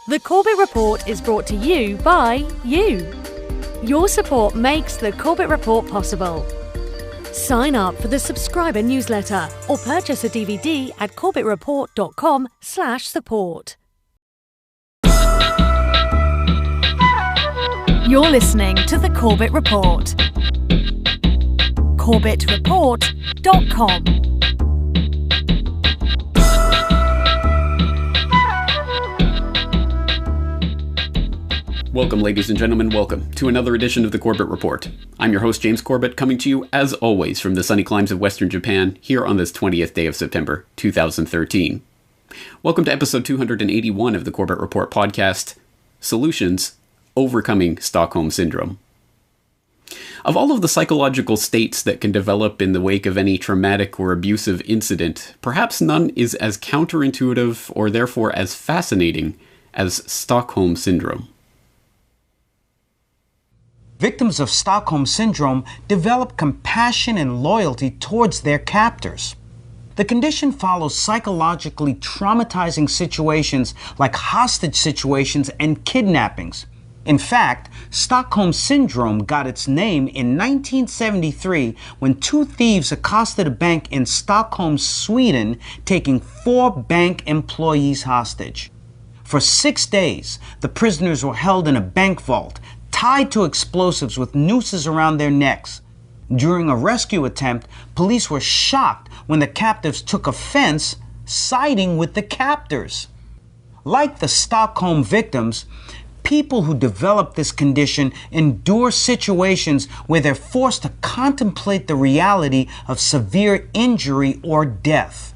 The Corbett Report is brought to you by you. Your support makes the Corbett Report possible. Sign up for the subscriber newsletter or purchase a DVD at corbettreport.com/support. You're listening to the Corbett Report. corbettreport.com. Welcome, ladies and gentlemen, welcome to another edition of the Corbett Report. I'm your host, James Corbett, coming to you, as always, from the sunny climes of Western Japan, here on this 20th day of September, 2013. Welcome to episode 281 of the Corbett Report podcast, Solutions, Overcoming Stockholm Syndrome. Of all of the psychological states that can develop in the wake of any traumatic or abusive incident, perhaps none is as counterintuitive or therefore as fascinating as Stockholm Syndrome. Victims of Stockholm Syndrome develop compassion and loyalty towards their captors. The condition follows psychologically traumatizing situations like hostage situations and kidnappings. In fact, Stockholm Syndrome got its name in 1973 when two thieves accosted a bank in Stockholm, Sweden, taking 4 bank employees hostage. For 6 days, the prisoners were held in a bank vault, tied to explosives with nooses around their necks. During a rescue attempt, police were shocked when the captives took offense, siding with the captors. Like the Stockholm victims, people who develop this condition endure situations where they're forced to contemplate the reality of severe injury or death.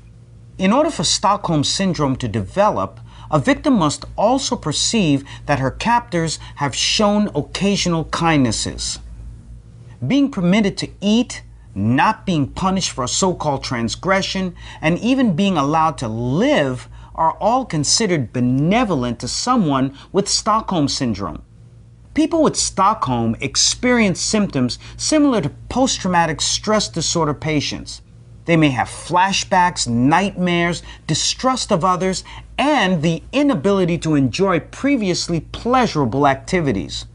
In order for Stockholm Syndrome to develop, a victim must also perceive that her captors have shown occasional kindnesses. Being permitted to eat, not being punished for a so-called transgression, and even being allowed to live are all considered benevolent to someone with Stockholm Syndrome. People with Stockholm experience symptoms similar to post-traumatic stress disorder patients. They may have flashbacks, nightmares, distrust of others, and the inability to enjoy previously pleasurable activities.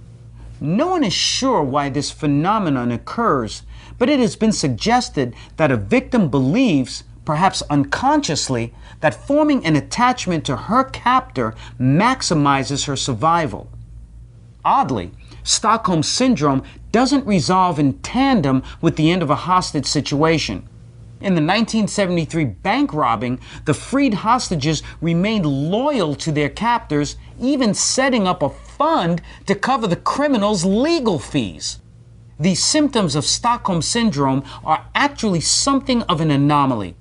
No one is sure why this phenomenon occurs, but it has been suggested that a victim believes, perhaps unconsciously, that forming an attachment to her captor maximizes her survival. Oddly, Stockholm Syndrome doesn't resolve in tandem with the end of a hostage situation. In the 1973 bank robbing, the freed hostages remained loyal to their captors, even setting up a fund to cover the criminals' legal fees. These symptoms of Stockholm Syndrome are actually something of an anomaly,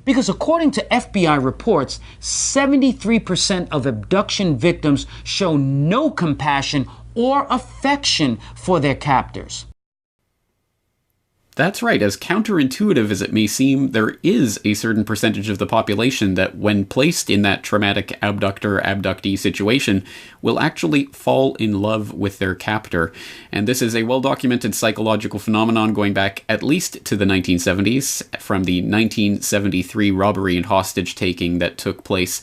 because according to FBI reports, 73% of abduction victims show no compassion or affection for their captors. That's right. As counterintuitive as it may seem, there is a certain percentage of the population that, when placed in that traumatic abductor-abductee situation, will actually fall in love with their captor. And this is a well-documented psychological phenomenon going back at least to the 1970s, from the 1973 robbery and hostage-taking that took place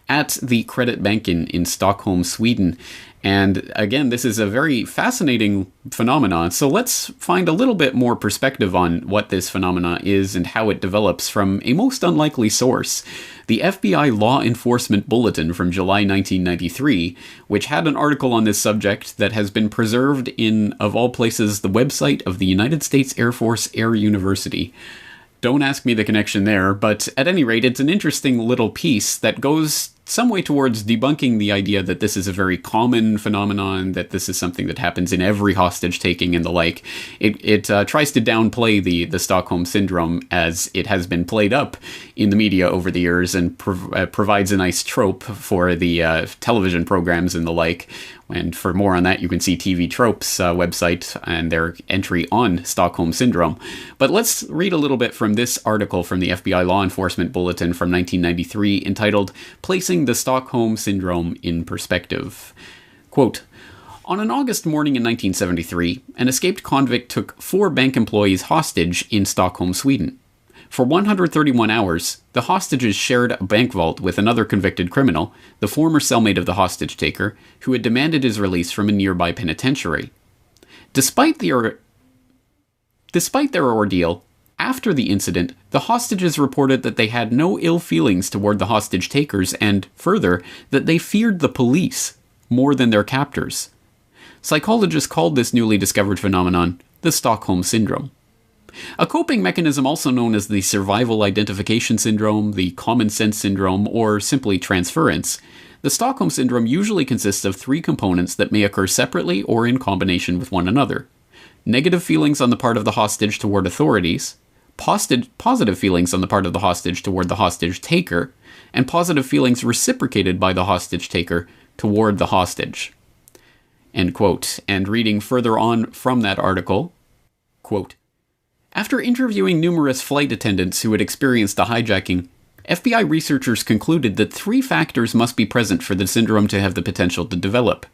at the Credit Bank in Stockholm, Sweden. And again, this is a very fascinating phenomenon. So let's find a little bit more perspective on what this phenomenon is and how it develops from a most unlikely source. The FBI Law Enforcement Bulletin from July 1993, which had an article on this subject that has been preserved in, of all places, the website of the United States Air Force Air University. Don't ask me the connection there, but at any rate, it's an interesting little piece that goes some way towards debunking the idea that this is a very common phenomenon, that this is something that happens in every hostage-taking and the like. It tries to downplay the Stockholm Syndrome as it has been played up in the media over the years, and provides a nice trope for the television programs and the like. And for more on that, you can see TV Tropes website and their entry on Stockholm Syndrome. But let's read a little bit from this article from the FBI Law Enforcement Bulletin from 1993 entitled Placing the Stockholm Syndrome in Perspective. Quote, on an August morning in 1973, an escaped convict took 4 bank employees hostage in Stockholm, Sweden. For 131 hours, the hostages shared a bank vault with another convicted criminal, the former cellmate of the hostage taker, who had demanded his release from a nearby penitentiary. Despite their ordeal, after the incident, the hostages reported that they had no ill feelings toward the hostage takers and, further, that they feared the police more than their captors. Psychologists called this newly discovered phenomenon the Stockholm Syndrome. A coping mechanism also known as the Survival Identification Syndrome, the Common Sense Syndrome, or simply transference, the Stockholm Syndrome usually consists of three components that may occur separately or in combination with one another. Negative feelings on the part of the hostage toward authorities, positive feelings on the part of the hostage toward the hostage taker, and positive feelings reciprocated by the hostage taker toward the hostage. End quote. And reading further on from that article, quote, after interviewing numerous flight attendants who had experienced the hijacking, FBI researchers concluded that three factors must be present for the syndrome to have the potential to develop.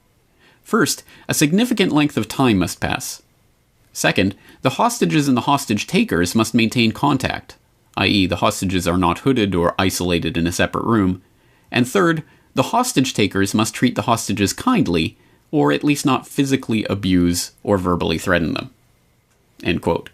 First, a significant length of time must pass. Second, the hostages and the hostage takers must maintain contact, i.e. the hostages are not hooded or isolated in a separate room. And third, the hostage takers must treat the hostages kindly, or at least not physically abuse or verbally threaten them. End quote.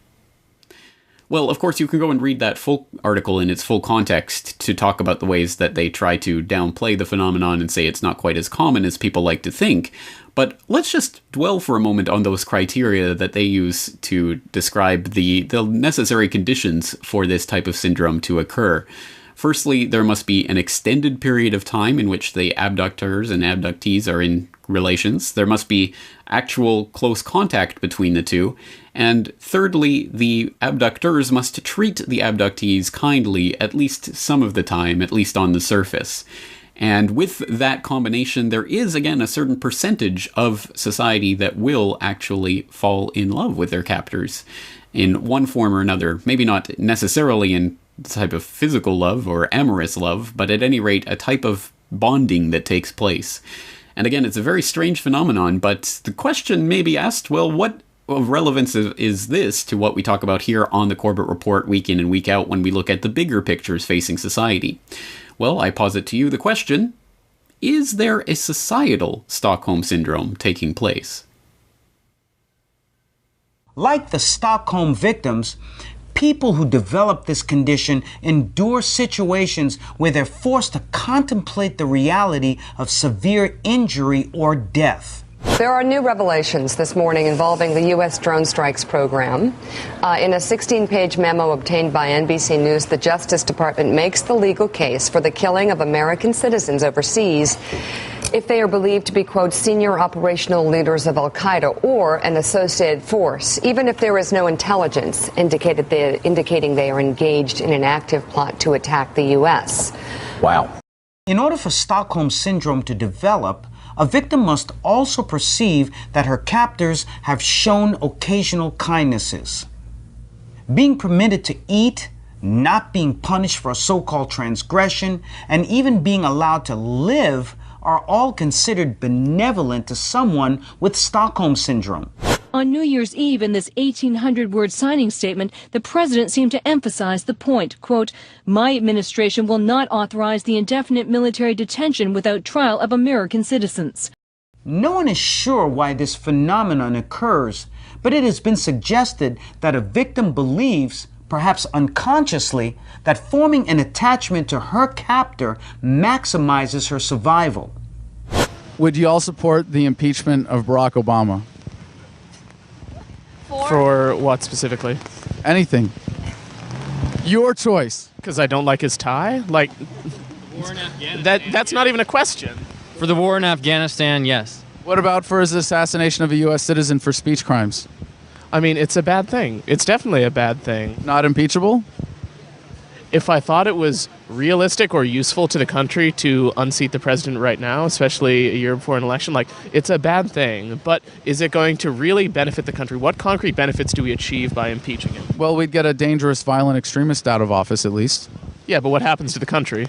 Well, of course, you can go and read that full article in its full context to talk about the ways that they try to downplay the phenomenon and say it's not quite as common as people like to think. But let's just dwell for a moment on those criteria that they use to describe the necessary conditions for this type of syndrome to occur. Firstly, there must be an extended period of time in which the abductors and abductees are in relations. There must be actual close contact between the two. And thirdly, the abductors must treat the abductees kindly at least some of the time, at least on the surface. And with that combination, there is, again, a certain percentage of society that will actually fall in love with their captors in one form or another. Maybe not necessarily in type of physical love or amorous love, but at any rate, a type of bonding that takes place. And again, it's a very strange phenomenon, but the question may be asked, well, what of relevance is this to what we talk about here on the Corbett Report week in and week out when we look at the bigger pictures facing society? Well, I posit to you the question, is there a societal Stockholm Syndrome taking place? Like the Stockholm victims, people who develop this condition endure situations where they're forced to contemplate the reality of severe injury or death. There are new revelations this morning involving the U.S. drone strikes program. In a 16-page memo obtained by NBC News, the Justice Department makes the legal case for the killing of American citizens overseas if they are believed to be, quote, senior operational leaders of al-Qaeda or an associated force, even if there is no intelligence indicating they are engaged in an active plot to attack the U.S. Wow. In order for Stockholm Syndrome to develop, a victim must also perceive that her captors have shown occasional kindnesses. Being permitted to eat, not being punished for a so-called transgression, and even being allowed to live are all considered benevolent to someone with Stockholm Syndrome. On New Year's Eve, in this 1,800-word signing statement, the president seemed to emphasize the point, quote, my administration will not authorize the indefinite military detention without trial of American citizens. No one is sure why this phenomenon occurs, but it has been suggested that a victim believes, perhaps unconsciously, that forming an attachment to her captor maximizes her survival. Would you all support the impeachment of Barack Obama? For what specifically? Anything. Your choice. Because I don't like his tie? Like, war in Afghanistan. that's not even a question. For the war in Afghanistan, yes. What about for his assassination of a U.S. citizen for speech crimes? I mean, it's a bad thing. It's definitely a bad thing. Not impeachable? If I thought it was realistic or useful to the country to unseat the president right now, especially a year before an election, like, it's a bad thing. But is it going to really benefit the country? What concrete benefits do we achieve by impeaching him? Well, we'd get a dangerous, violent extremist out of office, at least. Yeah, but what happens to the country?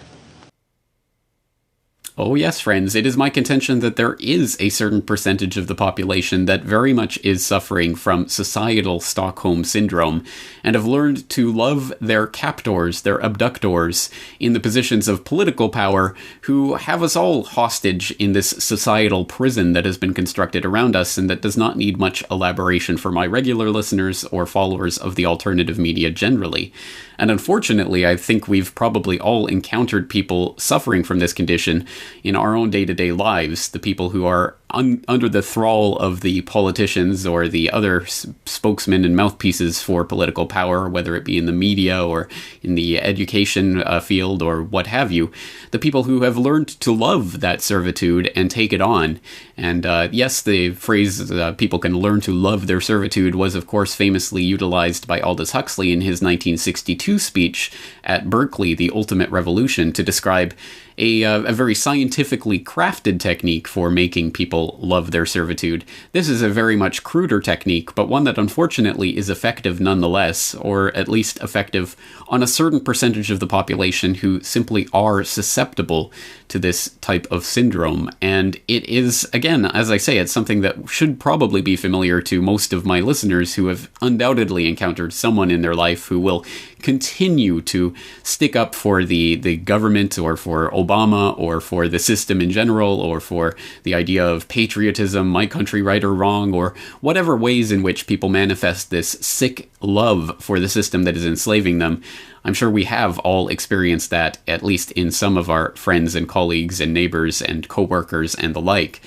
Oh yes, friends, it is my contention that there is a certain percentage of the population that very much is suffering from societal Stockholm Syndrome and have learned to love their captors, their abductors, in the positions of political power who have us all hostage in this societal prison that has been constructed around us and that does not need much elaboration for my regular listeners or followers of the alternative media generally. And unfortunately, I think we've probably all encountered people suffering from this condition in our own day-to-day lives, the people who are under the thrall of the politicians or the other spokesmen and mouthpieces for political power, whether it be in the media or in the education field or what have you, the people who have learned to love that servitude and take it on. And yes, the phrase people can learn to love their servitude was, of course, famously utilized by Aldous Huxley in his 1962 speech at Berkeley, The Ultimate Revolution, to describe a very scientifically crafted technique for making people love their servitude. This is a very much cruder technique, but one that unfortunately is effective nonetheless, or at least effective on a certain percentage of the population who simply are susceptible to this type of syndrome. And it is, again, as I say, it's something that should probably be familiar to most of my listeners who have undoubtedly encountered someone in their life who will continue to stick up for the government or for Obama or for the system in general or for the idea of patriotism, my country right or wrong, or whatever ways in which people manifest this sick love for the system that is enslaving them. I'm sure we have all experienced that, at least in some of our friends and colleagues and neighbors and co-workers and the like.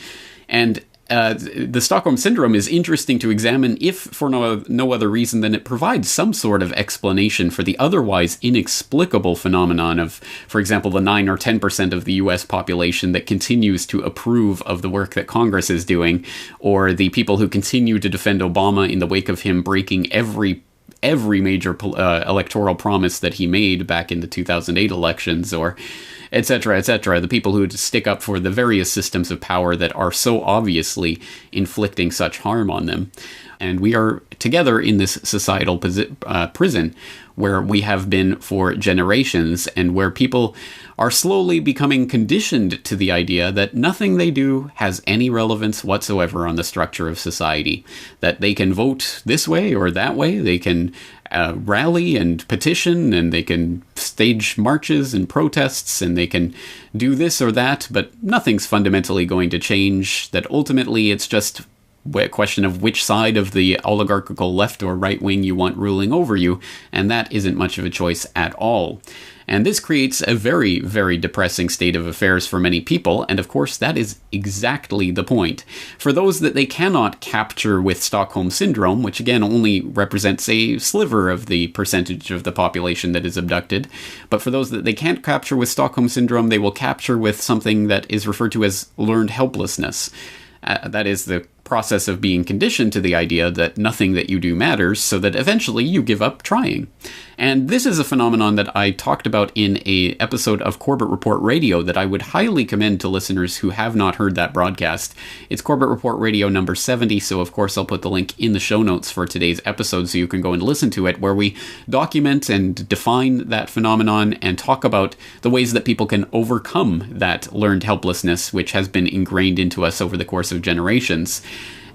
And the Stockholm Syndrome is interesting to examine if for no other reason than it provides some sort of explanation for the otherwise inexplicable phenomenon of, for example, the 9 or 10% of the US population that continues to approve of the work that Congress is doing, or the people who continue to defend Obama in the wake of him breaking every major electoral promise that he made back in the 2008 elections, or etc., etc., the people who stick up for the various systems of power that are so obviously inflicting such harm on them. And we are together in this societal prison where we have been for generations, and where people are slowly becoming conditioned to the idea that nothing they do has any relevance whatsoever on the structure of society. That they can vote this way or that way, they can rally and petition, and they can stage marches and protests, and they can do this or that, but nothing's fundamentally going to change. That ultimately it's just a question of which side of the oligarchical left or right wing you want ruling over you, and that isn't much of a choice at all. And this creates a very, very depressing state of affairs for many people, and of course that is exactly the point. For those that they cannot capture with Stockholm Syndrome, which again only represents a sliver of the percentage of the population that is abducted, but for those that they can't capture with Stockholm Syndrome, they will capture with something that is referred to as learned helplessness. That is the process of being conditioned to the idea that nothing that you do matters, so that eventually you give up trying. And this is a phenomenon that I talked about in an episode of Corbett Report Radio that I would highly commend to listeners who have not heard that broadcast. It's Corbett Report Radio number 70, so of course I'll put the link in the show notes for today's episode so you can go and listen to it, where we document and define that phenomenon and talk about the ways that people can overcome that learned helplessness, which has been ingrained into us over the course of generations.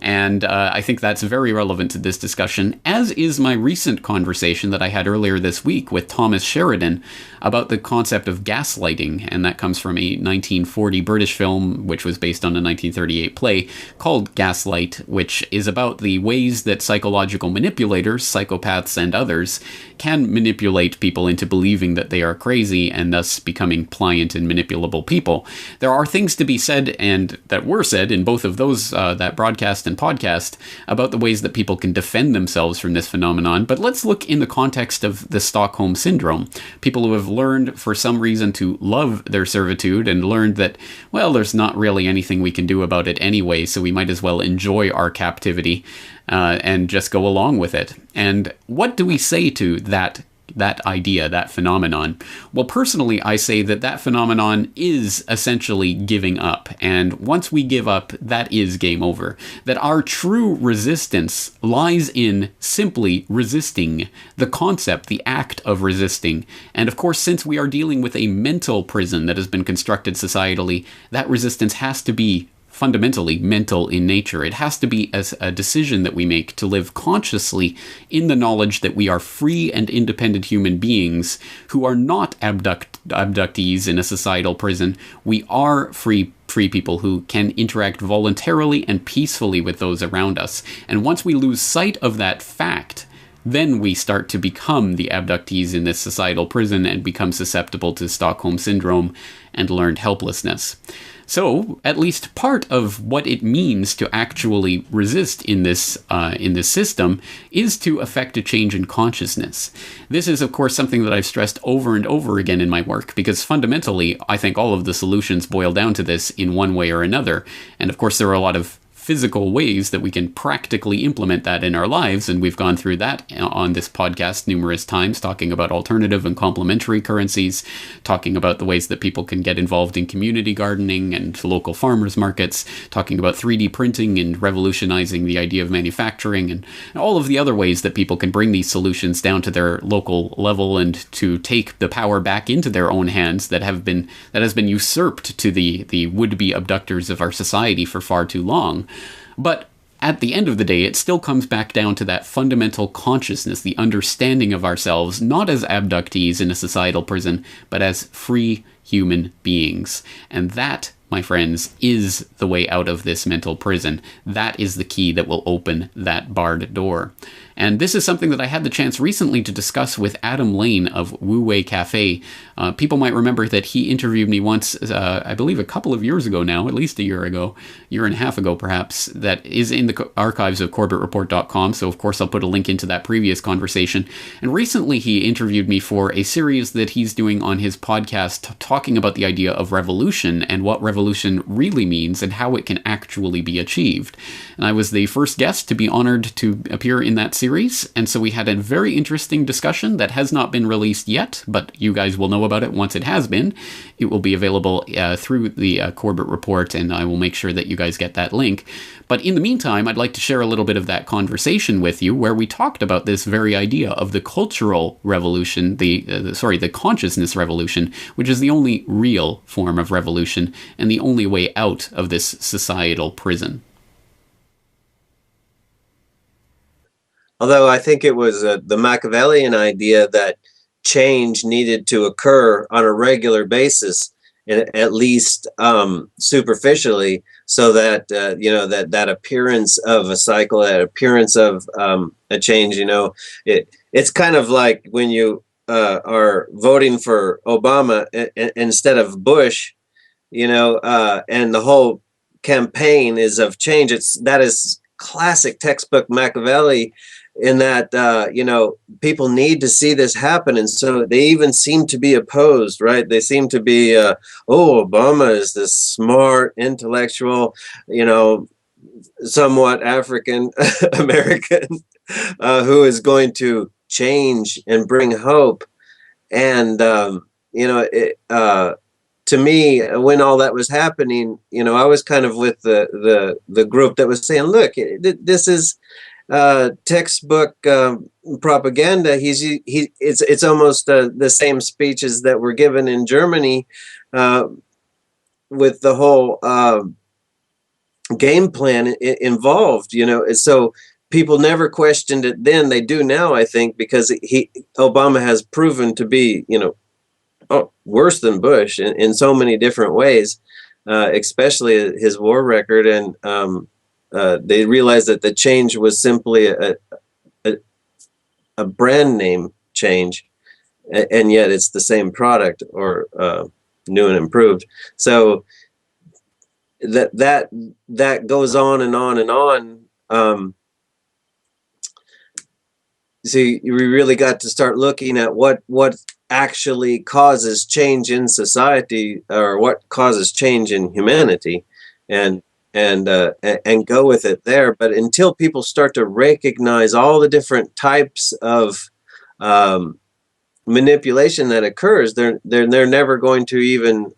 And I think that's very relevant to this discussion, as is my recent conversation that I had earlier this week with Thomas Sheridan about the concept of gaslighting, and that comes from a 1940 British film, which was based on a 1938 play called Gaslight, which is about the ways that psychological manipulators, psychopaths and others, can manipulate people into believing that they are crazy and thus becoming pliant and manipulable people. There are things to be said, and that were said in both of those, that broadcast and podcast, about the ways that people can defend themselves from this phenomenon. But let's look in the context of the Stockholm Syndrome. People who have learned for some reason to love their servitude and learned that, well, there's not really anything we can do about it anyway, so we might as well enjoy our captivity and just go along with it. And what do we say to that that idea, that phenomenon? Well, personally, I say that that phenomenon is essentially giving up. And once we give up, that is game over. That our true resistance lies in simply resisting, the concept, the act of resisting. And of course, since we are dealing with a mental prison that has been constructed societally, that resistance has to be fundamentally mental in nature. It has to be as a decision that we make to live consciously in the knowledge that we are free and independent human beings who are not abductees in a societal prison. We are free people who can interact voluntarily and peacefully with those around us. And once we lose sight of that fact, then we start to become the abductees in this societal prison and become susceptible to Stockholm Syndrome and learned helplessness. So, at least part of what it means to actually resist in this system is to effect a change in consciousness. This is, of course, something that I've stressed over and over again in my work, because fundamentally, I think all of the solutions boil down to this in one way or another. And of course, there are a lot of physical ways that we can practically implement that in our lives, and we've gone through that on this podcast numerous times, talking about alternative and complementary currencies, talking about the ways that people can get involved in community gardening and local farmers markets, talking about 3D printing and revolutionizing the idea of manufacturing, and all of the other ways that people can bring these solutions down to their local level and to take the power back into their own hands that has been usurped to the would-be abductors of our society for far too long. But at the end of the day, it still comes back down to that fundamental consciousness, the understanding of ourselves, not as abductees in a societal prison, but as free human beings. And that, my friends, is the way out of this mental prison. That is the key that will open that barred door. And this is something that I had the chance recently to discuss with Adam Lane of Wu Wei Cafe. People might remember that he interviewed me once, I believe a couple of years ago now, at least a year and a half ago perhaps, that is in the archives of CorbettReport.com, so of course I'll put a link into that previous conversation. And recently he interviewed me for a series that he's doing on his podcast talking about the idea of revolution and what revolution really means and how it can actually be achieved. And I was the first guest to be honored to appear in that series, and so we had a very interesting discussion that has not been released yet, but you guys will know about it once it has been. It will be available through the Corbett Report, and I will make sure that you guys get that link. But in the meantime, I'd like to share a little bit of that conversation with you, where we talked about this very idea of the cultural revolution, the consciousness revolution, which is the only real form of revolution and the only way out of this societal prison. Although I think it was the Machiavellian idea that change needed to occur on a regular basis, at least superficially, so that that appearance of a cycle, that appearance of a change. It's kind of like when you are voting for Obama instead of Bush, and the whole campaign is of change. That is classic textbook Machiavelli, in that people need to see this happen, and so they even seem to be opposed, right? They seem to be Obama is this smart intellectual, somewhat African American who is going to change and bring hope. And to me, when all that was happening, I was kind of with the group that was saying, look, this is textbook propaganda. It's almost the same speeches that were given in Germany with the whole game plan involved. So people never questioned it then. They do now, I think, because Obama has proven to be worse than Bush in so many different ways, especially his war record. And they realized that the change was simply a brand name change, and yet it's the same product, or new and improved. So that goes on and on and on. So we really got to start looking at what actually causes change in society, or what causes change in humanity, and go with it there. But until people start to recognize all the different types of manipulation that occurs, they're never going to even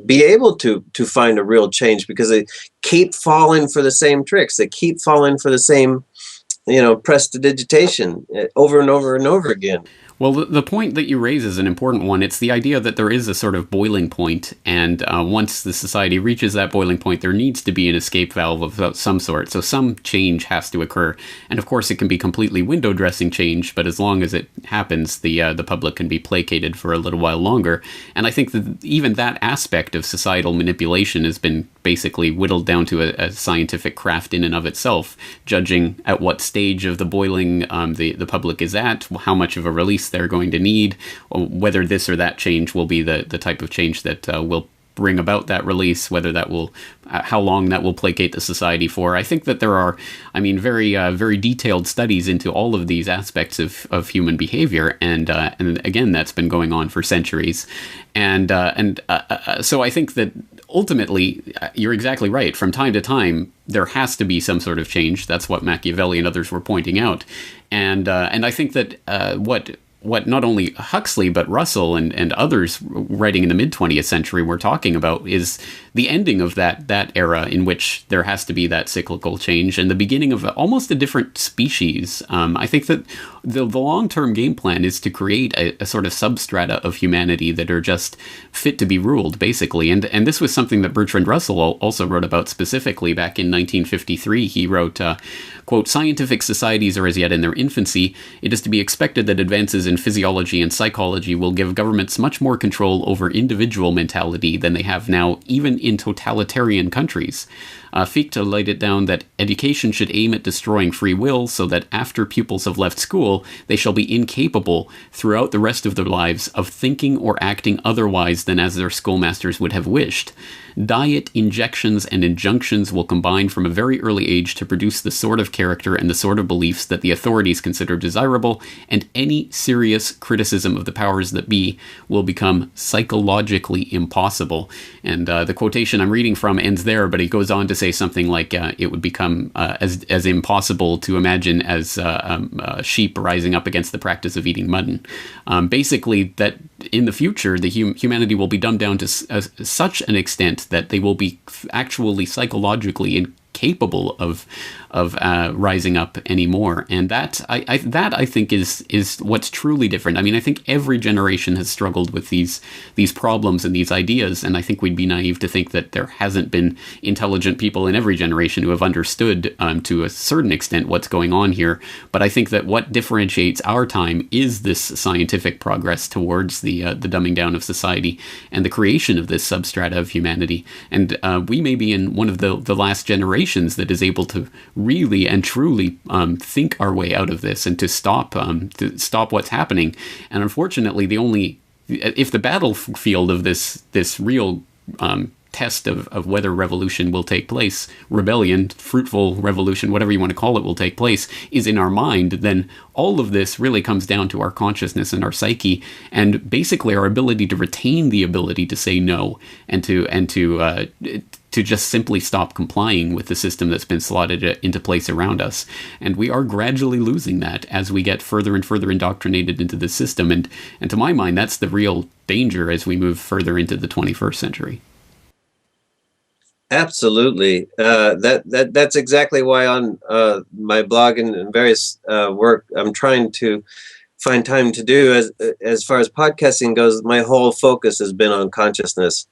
be able to find a real change, because they keep falling for the same tricks. They keep falling for the same, prestidigitation over and over and over again. Well, the point that you raise is an important one. It's the idea that there is a sort of boiling point, and once the society reaches that boiling point, there needs to be an escape valve of some sort. So some change has to occur, and of course, it can be completely window dressing change. But as long as it happens, the public can be placated for a little while longer. And I think that even that aspect of societal manipulation has been basically whittled down to a scientific craft in and of itself, judging at what stage of the boiling the public is at, how much of a release they're going to need, whether this or that change will be the type of change that will bring about that release, whether that will, how long that will placate the society for. I think that there are, very detailed studies into all of these aspects of human behavior, and again, that's been going on for centuries, and so I think that ultimately, you're exactly right. From time to time, there has to be some sort of change. That's what Machiavelli and others were pointing out, and I think that what not only Huxley but Russell and others writing in the mid-20th century were talking about is the ending of that era in which there has to be that cyclical change, and the beginning of almost a different species. I think that the long-term game plan is to create a sort of substrata of humanity that are just fit to be ruled, basically. And this was something that Bertrand Russell also wrote about specifically back in 1953. He wrote, quote, "Scientific societies are as yet in their infancy. It is to be expected that advances in physiology and psychology will give governments much more control over individual mentality than they have now, even in totalitarian countries. Fichte laid it down that education should aim at destroying free will so that after pupils have left school, they shall be incapable throughout the rest of their lives of thinking or acting otherwise than as their schoolmasters would have wished. Diet, injections, and injunctions will combine from a very early age to produce the sort of character and the sort of beliefs that the authorities consider desirable, and any serious criticism of the powers that be will become psychologically impossible." And the quotation I'm reading from ends there, but he goes on to say something like it would become as impossible to imagine as sheep rising up against the practice of eating mutton. Basically, that in the future, the humanity will be dumbed down to such an extent that they will be actually psychologically incapable of rising up anymore, and that I think is what's truly different. I mean, I think every generation has struggled with these problems and these ideas, and I think we'd be naive to think that there hasn't been intelligent people in every generation who have understood to a certain extent what's going on here. But I think that what differentiates our time is this scientific progress towards the dumbing down of society and the creation of this substrata of humanity. And we may be in one of the last generations that is able to really and truly think our way out of this and to stop what's happening. And unfortunately, if the battlefield of this real test of whether revolution will take place, rebellion, fruitful revolution, whatever you want to call it, will take place, is in our mind, then all of this really comes down to our consciousness and our psyche, and basically our ability to retain the ability to say no and to just simply stop complying with the system that's been slotted into place around us. And we are gradually losing that as we get further and further indoctrinated into the system. And to my mind, that's the real danger as we move further into the 21st century. Absolutely. That's exactly why on my blog and various work, I'm trying to find time to do, as far as podcasting goes, my whole focus has been on consciousness.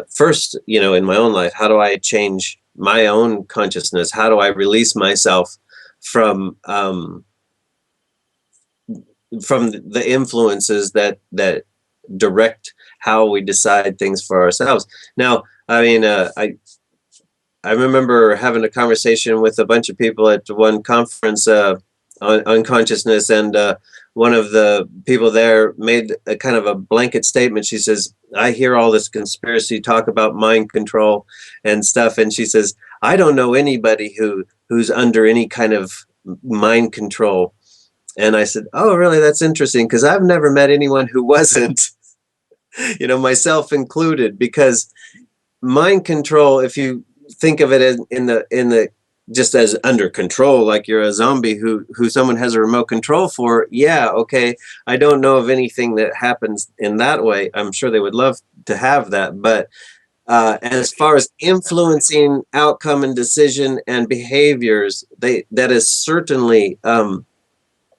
First, in my own life, how do I change my own consciousness? How do I release myself from the influences that direct how we decide things for ourselves? Now, I mean, I remember having a conversation with a bunch of people at one conference on consciousness, and one of the people there made a kind of a blanket statement. She says, "I hear all this conspiracy talk about mind control and stuff," and she says, "I don't know anybody who's under any kind of mind control." And I said, "Oh, really? That's interesting, because I've never met anyone who wasn't." Myself included, because mind control, if you think of it in the just as under control, like you're a zombie who someone has a remote control for. Yeah, okay. I don't know of anything that happens in that way. I'm sure they would love to have that, but as far as influencing outcome and decision and behaviors, that is certainly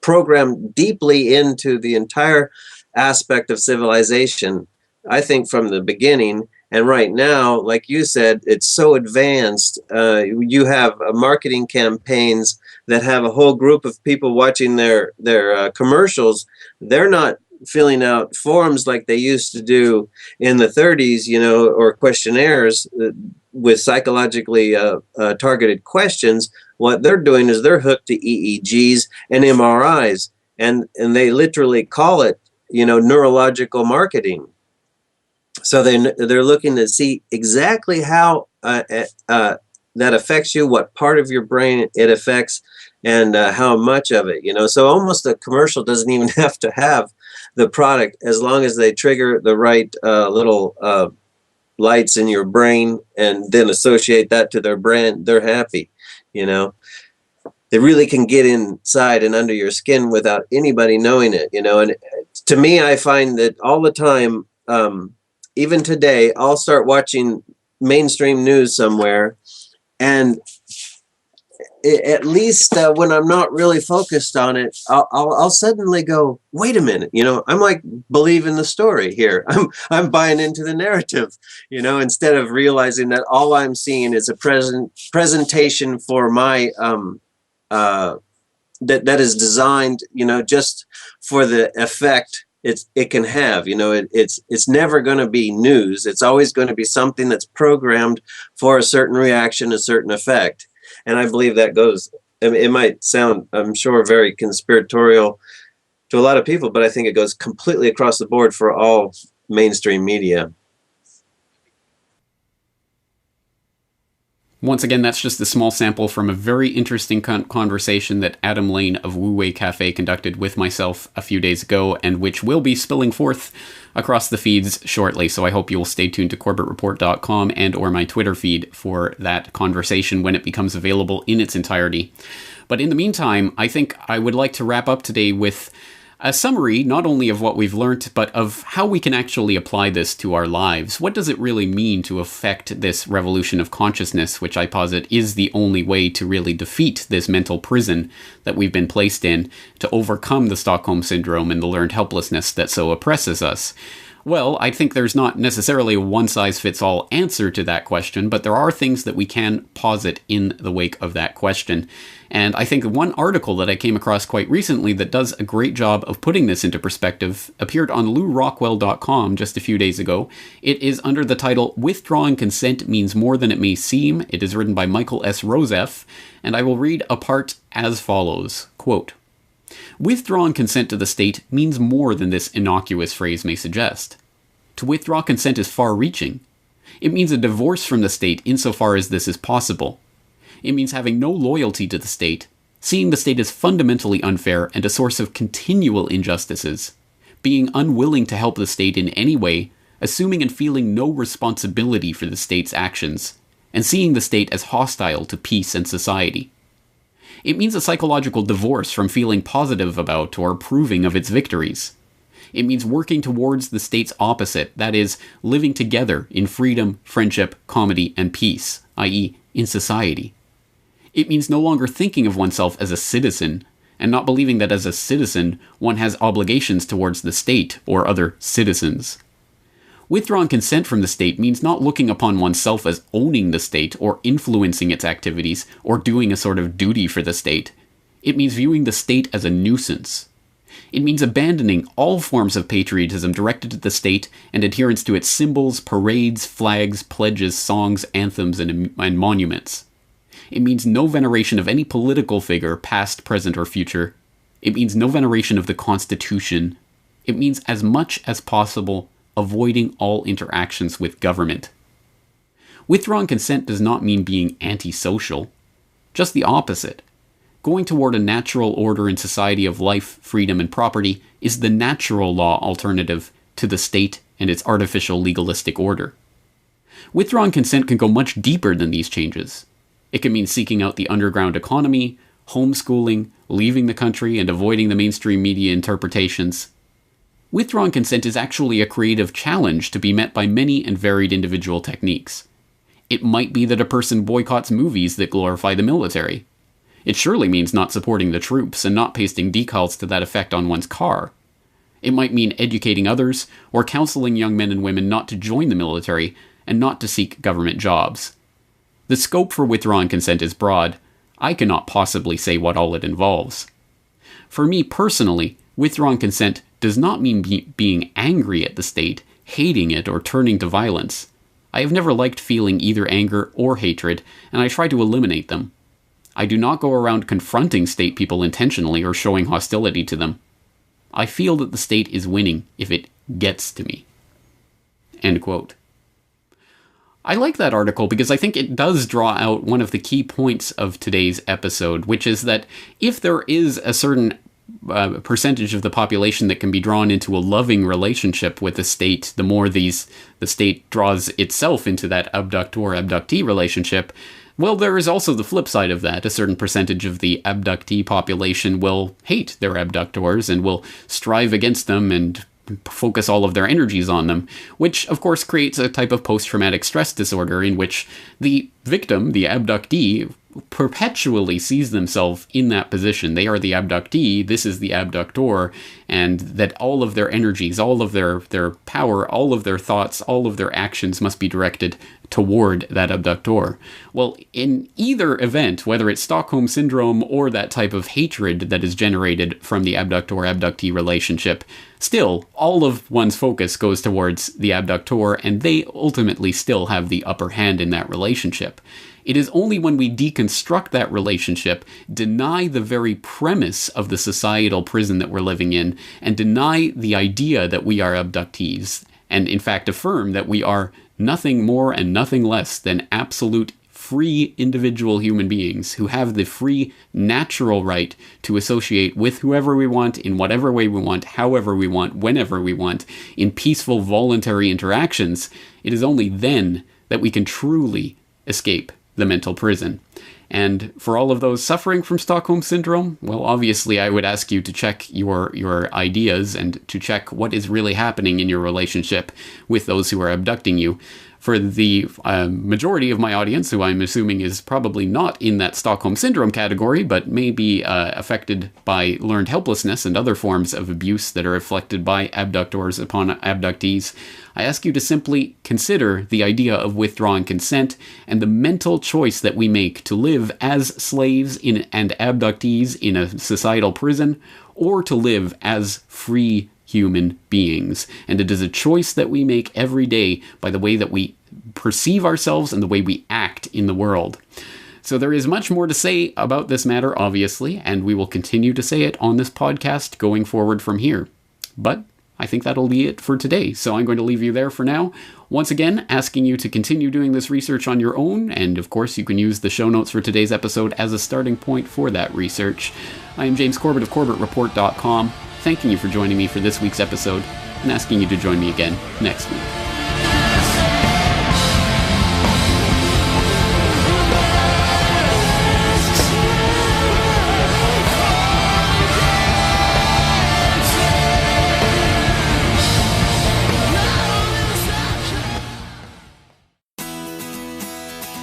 programmed deeply into the entire aspect of civilization, I think, from the beginning. And right now, like you said, it's so advanced. You have marketing campaigns that have a whole group of people watching their commercials. They're not filling out forms like they used to do in the 30s, or questionnaires with psychologically targeted questions. What they're doing is they're hooked to EEGs and MRIs, and they literally call it, neurological marketing. So they're looking to see exactly how that affects you, what part of your brain it affects, and how much of it. So almost a commercial doesn't even have to have the product, as long as they trigger the right little lights in your brain and then associate that to their brand. They're happy. They really can get inside and under your skin without anybody knowing it. And to me, I find that all the time. Even today, I'll start watching mainstream news somewhere, and at least when I'm not really focused on it, I'll suddenly go, wait a minute, I'm like believing the story here. I'm buying into the narrative, instead of realizing that all I'm seeing is a presentation for my that is designed, just for the effect it can have. It's never going to be news. It's always going to be something that's programmed for a certain reaction, a certain effect. And I believe that goes, it might sound, I'm sure, very conspiratorial to a lot of people, but I think it goes completely across the board for all mainstream media. Once again, that's just a small sample from a very interesting conversation that Adam Lane of Wu Wei Cafe conducted with myself a few days ago, and which will be spilling forth across the feeds shortly. So I hope you will stay tuned to CorbettReport.com and or my Twitter feed for that conversation when it becomes available in its entirety. But in the meantime, I think I would like to wrap up today with a summary, not only of what we've learned, but of how we can actually apply this to our lives. What does it really mean to affect this revolution of consciousness, which I posit is the only way to really defeat this mental prison that we've been placed in, to overcome the Stockholm Syndrome and the learned helplessness that so oppresses us? Well, I think there's not necessarily a one-size-fits-all answer to that question, but there are things that we can posit in the wake of that question. And I think one article that I came across quite recently that does a great job of putting this into perspective appeared on LouRockwell.com just a few days ago. It is under the title, "Withdrawing Consent Means More Than It May Seem." It is written by Michael S. Rosef, and I will read a part as follows, quote, "Withdrawing consent to the state means more than this innocuous phrase may suggest. To withdraw consent is far-reaching. It means a divorce from the state insofar as this is possible. It means having no loyalty to the state, seeing the state as fundamentally unfair and a source of continual injustices, being unwilling to help the state in any way, assuming and feeling no responsibility for the state's actions, and seeing the state as hostile to peace and society. It means a psychological divorce from feeling positive about or approving of its victories. It means working towards the state's opposite, that is, living together in freedom, friendship, comedy, and peace, i.e., in society. It means no longer thinking of oneself as a citizen, and not believing that as a citizen one has obligations towards the state or other citizens. Withdrawing consent from the state means not looking upon oneself as owning the state or influencing its activities or doing a sort of duty for the state. It means viewing the state as a nuisance. It means abandoning all forms of patriotism directed at the state and adherence to its symbols, parades, flags, pledges, songs, anthems, and monuments. It means no veneration of any political figure, past, present, or future. It means no veneration of the Constitution. It means, as much as possible, avoiding all interactions with government. Withdrawing consent does not mean being antisocial. Just the opposite. Going toward a natural order in society of life, freedom, and property is the natural law alternative to the state and its artificial legalistic order. Withdrawing consent can go much deeper than these changes. It can mean seeking out the underground economy, homeschooling, leaving the country, and avoiding the mainstream media interpretations. Withdrawn consent is actually a creative challenge to be met by many and varied individual techniques. It might be that a person boycotts movies that glorify the military. It surely means not supporting the troops and not pasting decals to that effect on one's car. It might mean educating others or counseling young men and women not to join the military and not to seek government jobs. The scope for withdrawn consent is broad. I cannot possibly say what all it involves. For me personally, withdrawn consent does not mean being angry at the state, hating it, or turning to violence. I have never liked feeling either anger or hatred, and I try to eliminate them. I do not go around confronting state people intentionally or showing hostility to them. I feel that the state is winning if it gets to me." End quote. I like that article because I think it does draw out one of the key points of today's episode, which is that if there is a certain percentage of the population that can be drawn into a loving relationship with the state, the more the state draws itself into that abductor-abductee relationship, well, there is also the flip side of that. A certain percentage of the abductee population will hate their abductors and will strive against them and focus all of their energies on them, which of course creates a type of post-traumatic stress disorder in which the victim, the abductee, perpetually sees themselves in that position. They are the abductee, this is the abductor, and that all of their energies, all of their power, all of their thoughts, all of their actions must be directed toward that abductor. Well, in either event, whether it's Stockholm Syndrome or that type of hatred that is generated from the abductor-abductee relationship, still, all of one's focus goes towards the abductor, and they ultimately still have the upper hand in that relationship. It is only when we deconstruct that relationship, deny the very premise of the societal prison that we're living in, and deny the idea that we are abductees, and in fact affirm that we are nothing more and nothing less than absolute free individual human beings who have the free natural right to associate with whoever we want, in whatever way we want, however we want, whenever we want, in peaceful voluntary interactions. It is only then that we can truly escape the mental prison. And for all of those suffering from Stockholm Syndrome, well, obviously I would ask you to check your ideas and to check what is really happening in your relationship with those who are abducting you. For the majority of my audience, who I'm assuming is probably not in that Stockholm Syndrome category, but may be affected by learned helplessness and other forms of abuse that are inflicted by abductors upon abductees, I ask you to simply consider the idea of withdrawn consent and the mental choice that we make to live as slaves and abductees in a societal prison, or to live as free human beings. And it is a choice that we make every day by the way that we perceive ourselves and the way we act in the world. So there is much more to say about this matter, obviously, and we will continue to say it on this podcast going forward from here. But I think that'll be it for today, so I'm going to leave you there for now. Once again, asking you to continue doing this research on your own, and of course you can use the show notes for today's episode as a starting point for that research. I am James Corbett of CorbettReport.com, thanking you for joining me for this week's episode, and asking you to join me again next week.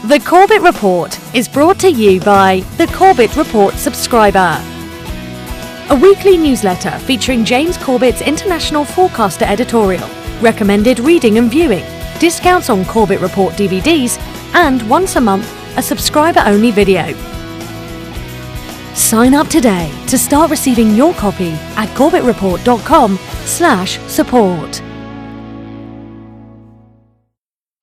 The Corbett Report is brought to you by the Corbett Report subscriber, a weekly newsletter featuring James Corbett's international forecaster editorial, recommended reading and viewing, discounts on Corbett Report DVDs, and once a month, a subscriber-only video. Sign up today to start receiving your copy at corbettreport.com/support.